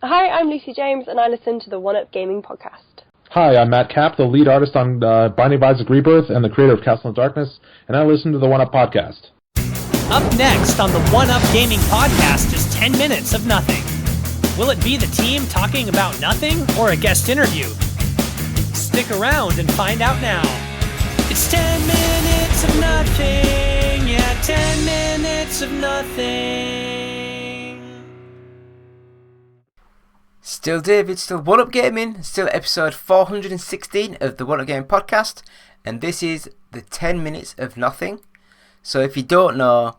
Hi, I'm Lucy James, and I listen to the One Up Gaming podcast. Hi, I'm Matt Kapp, the lead artist on Binding of Isaac Rebirth and the creator of Castle in Darkness, and I listen to the One Up podcast. Up next on the One Up Gaming podcast is 10 minutes of nothing. Will it be the team talking about nothing or a guest interview? Stick around and find out now. It's 10 minutes of nothing. Yeah, 10 minutes of nothing. Still David, still One Up Gaming, still episode 416 of the One Up Gaming podcast, and this is the 10 minutes of nothing. So if you don't know,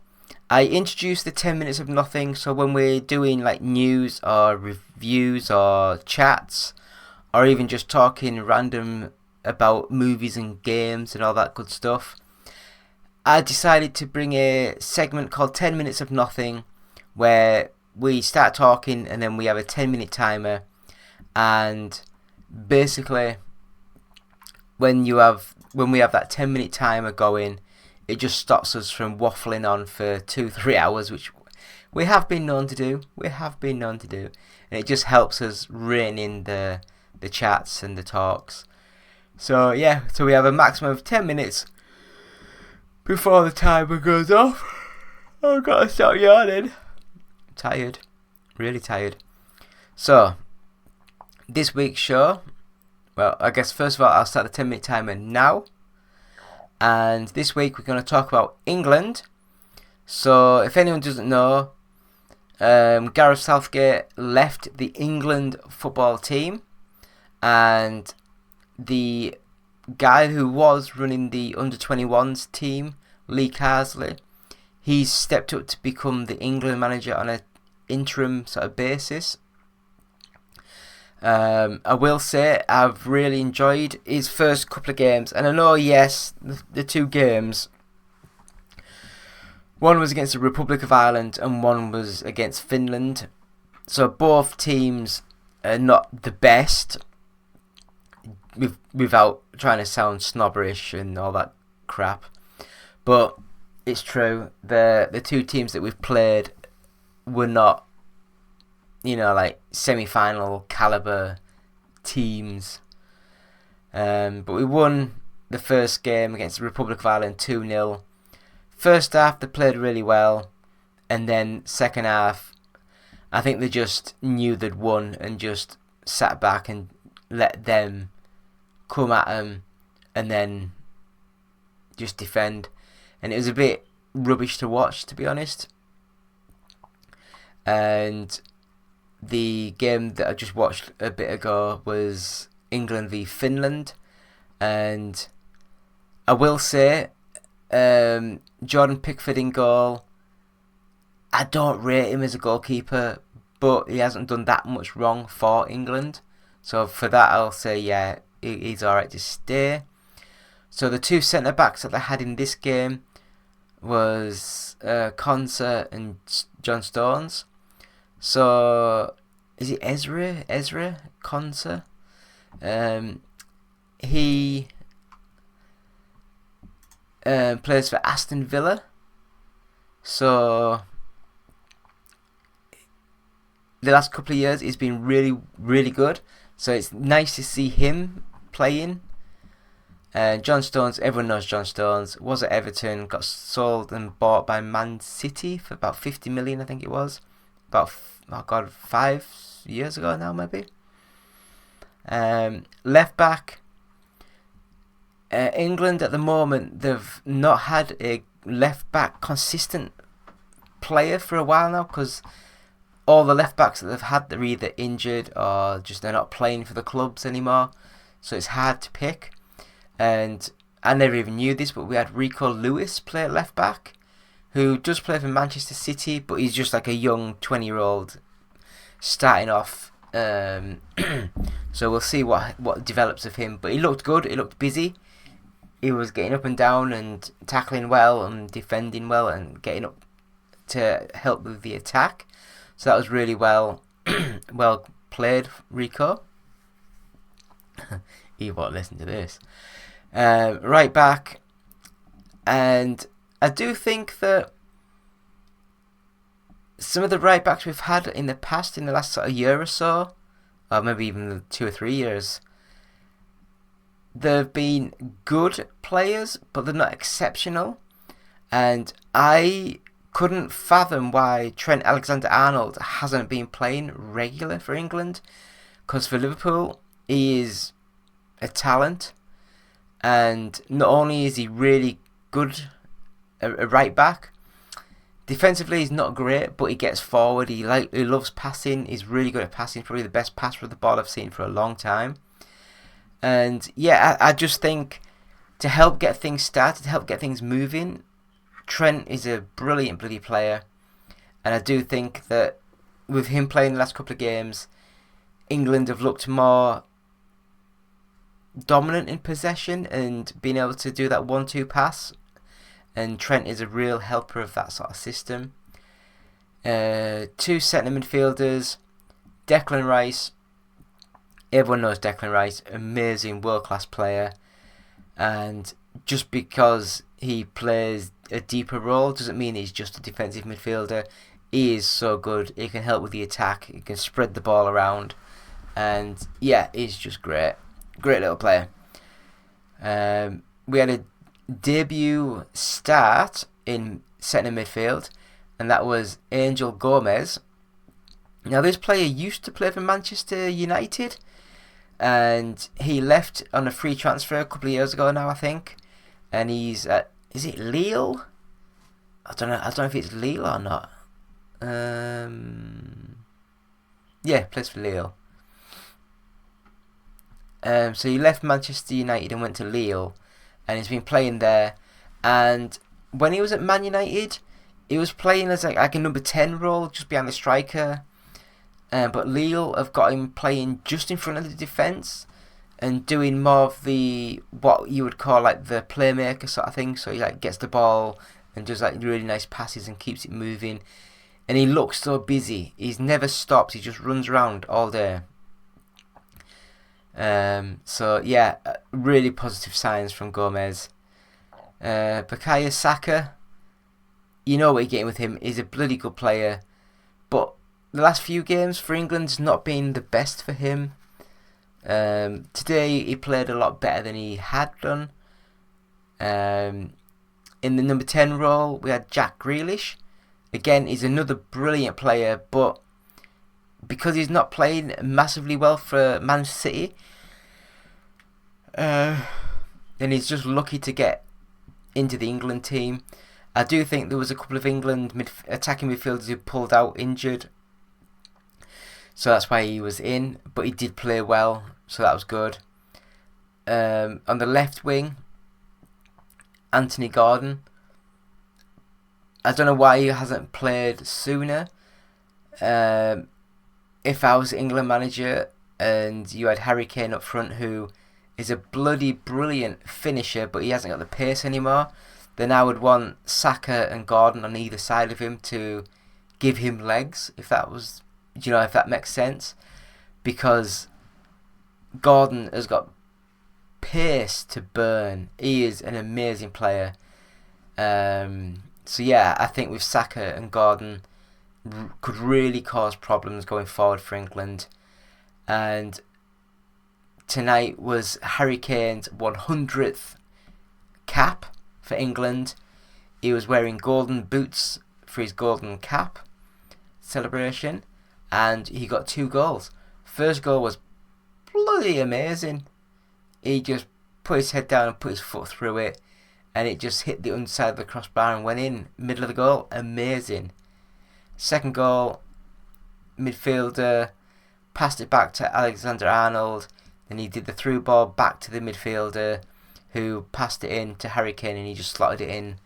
I introduced the 10 minutes of nothing, so when we're doing like news or reviews or chats, or even just talking random about movies and games and all that good stuff, I decided to bring a segment called 10 minutes of nothing, where we start talking and then we have a 10-minute timer, and basically when we have that 10-minute timer going, it just stops us from waffling on for 2-3 hours, which we have been known to do. And it just helps us rein in the chats and the talks. So yeah, so we have a maximum of 10 minutes before the timer goes off. I've got to stop yawning. Tired, really tired. So this week's show, well, I guess first of all I'll start the 10-minute timer now. And this week we're going to talk about England. So if anyone doesn't know, Gareth Southgate left the England football team, and the guy who was running the under-21s team, Lee Carsley, he's stepped up to become the England manager on an interim sort of basis. I will say I've really enjoyed his first couple of games, and I know, yes, the two games, one was against the Republic of Ireland and one was against Finland, so both teams are not the best, without trying to sound snobberish and all that crap, but it's true, the two teams that we've played were not, like semi-final caliber teams. But we won the first game against the Republic of Ireland 2-0. First half they played really well, and then second half I think they just knew they'd won and just sat back and let them come at them and then just defend. And it was a bit rubbish to watch, to be honest. And the game that I just watched a bit ago was England v Finland, and I will say, Jordan Pickford in goal, I don't rate him as a goalkeeper, but he hasn't done that much wrong for England, so for that I'll say yeah, he's alright to stay. So the two centre backs that they had in this game was Konsa and John Stones. So is it Ezra Konsa? He plays for Aston Villa. So the last couple of years he's been really, really good. So it's nice to see him playing. John Stones, everyone knows John Stones, was at Everton, got sold and bought by Man City for about 50 million, I think it was. About, 5 years ago now, maybe. Left back, England at the moment, they've not had a left back consistent player for a while now, because all the left backs that they've had, they're either injured or just they're not playing for the clubs anymore. So it's hard to pick. And I never even knew this, but we had Rico Lewis play at left back, who does play for Manchester City, but he's just like a young 20-year-old starting off. So we'll see what develops of him. But he looked good, he looked busy. He was getting up and down and tackling well and defending well and getting up to help with the attack. So that was really well played, Rico. He won't listen to this. Right back, and I do think that some of the right backs we've had in the past, in the last sort of year or so, or maybe even 2 or 3 years, they've been good players, but they're not exceptional. And I couldn't fathom why Trent Alexander-Arnold hasn't been playing regular for England, because for Liverpool, he is a talent, and not only is he really good, a right back, defensively he's not great, but he gets forward, he loves passing, he's really good at passing, probably the best passer of the ball I've seen for a long time. And yeah, I just think to help get things started, to help get things moving, Trent is a brilliant bloody player, and I do think that with him playing the last couple of games, England have looked more dominant in possession and being able to do that 1-2 pass, and Trent is a real helper of that sort of system. 2 centre midfielders, Declan Rice. Everyone knows Declan Rice, amazing world-class player, and just because he plays a deeper role doesn't mean he's just a defensive midfielder. He is so good, he can help with the attack, he can spread the ball around, and yeah, he's just great little player. We had a debut start in centre midfield, and that was Angel Gomez. Now this player used to play for Manchester United, and he left on a free transfer a couple of years ago now, I think, and he's at, is it Lille? I don't know if it's Lille or not. Yeah, plays for Lille. So he left Manchester United and went to Lille, and he's been playing there. And when he was at Man United, he was playing as like a number 10 role, just behind the striker. But Lille have got him playing just in front of the defence and doing more of the, what you would call like the playmaker sort of thing. So he like gets the ball and does like really nice passes and keeps it moving. And he looks so busy. He's never stops. He just runs around all day. So yeah, really positive signs from Gomez. Bukayo Saka, you know what you're getting with him. He's a bloody good player, but the last few games for England's not been the best for him. Today he played a lot better than he had done. In the number 10 role we had Jack Grealish. Again, he's another brilliant player, but because he's not playing massively well for Man City, then he's just lucky to get into the England team. I do think there was a couple of England attacking midfielders who pulled out injured, so that's why he was in, but he did play well, so that was good. On the left wing, Anthony Gordon. I don't know why he hasn't played sooner. If I was England manager and you had Harry Kane up front, who is a bloody brilliant finisher, but he hasn't got the pace anymore, then I would want Saka and Gordon on either side of him to give him legs, if that was, if that makes sense, because Gordon has got pace to burn. He is an amazing player. So yeah, I think with Saka and Gordon could really cause problems going forward for England. And tonight was Harry Kane's 100th cap for England. He was wearing golden boots for his golden cap celebration, and he got 2 goals. First goal was bloody amazing. He just put his head down and put his foot through it, and it just hit the underside of the crossbar and went in, middle of the goal. Amazing. Second goal, midfielder passed it back to Alexander-Arnold, then he did the through ball back to the midfielder, who passed it in to Harry Kane, and he just slotted it in.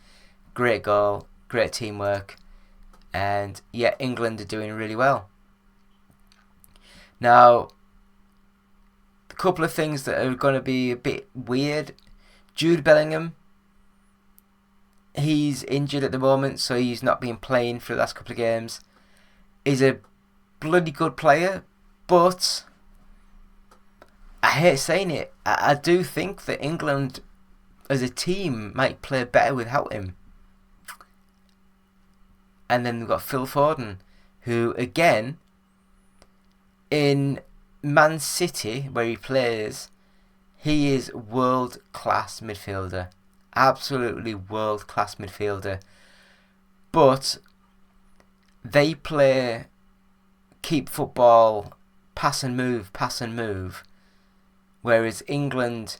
Great goal, great teamwork, and yeah, England are doing really well. Now, a couple of things that are going to be a bit weird. Jude Bellingham, he's injured at the moment, so he's not been playing for the last couple of games. He's a bloody good player, but I hate saying it, I do think that England as a team might play better without him. And then we've got Phil Foden, who, again, in Man City, where he plays, he is world-class midfielder. Absolutely world-class midfielder. But they play keep football, pass and move. Whereas England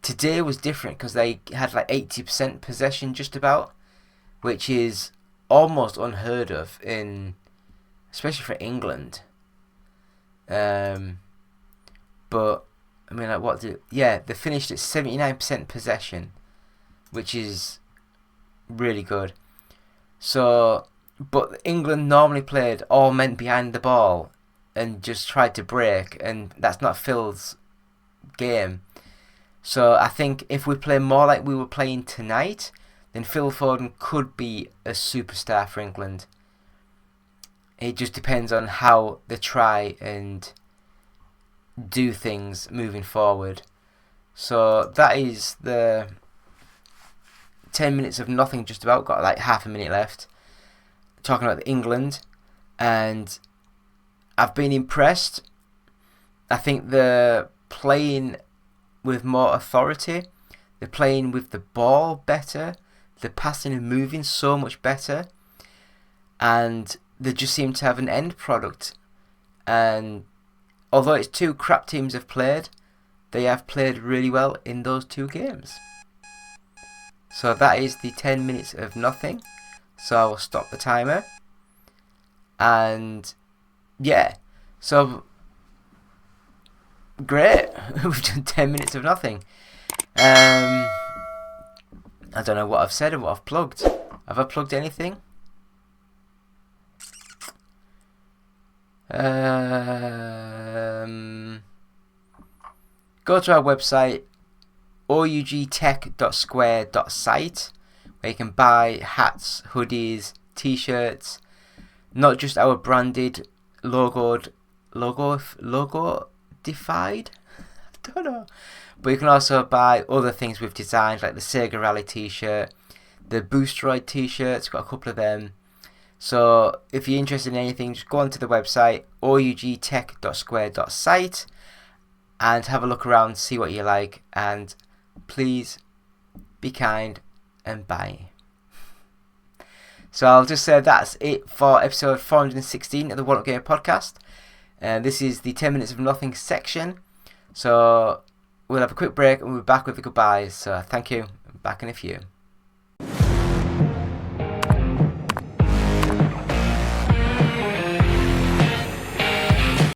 today was different because they had like 80% possession just about, which is almost unheard of especially for England. But I mean, like, they finished at 79% possession, which is really good. So, but England normally played all men behind the ball and just tried to break, and that's not Phil's game. So I think if we play more like we were playing tonight, then Phil Foden could be a superstar for England. It just depends on how they try and do things moving forward. So that is the 10 minutes of nothing, just about. Got like half a minute left. Talking about England, and I've been impressed. I think they're playing with more authority. They're playing with the ball better. They're passing and moving so much better. And they just seem to have an end product. And although it's two crap teams have played, they have played really well in those two games. So that is the 10 minutes of nothing. So I will stop the timer. And yeah, so great. We've done 10 minutes of nothing. I don't know what I've said or what I've plugged. Have I plugged anything? Go to our website, ougtech.square.site, where you can buy hats, hoodies, t-shirts, not just our branded logoified? I don't know. But you can also buy other things we've designed, like the Sega Rally t-shirt, the Boosteroid t-shirts, got a couple of them. So if you're interested in anything, just go onto the website, ougtech.square.site, and have a look around, see what you like, and please be kind and buy. So I'll just say that's it for episode 416 of the One Up Game podcast. And this is the 10 minutes of nothing section. So we'll have a quick break and we'll be back with the goodbyes. So thank you. Back in a few.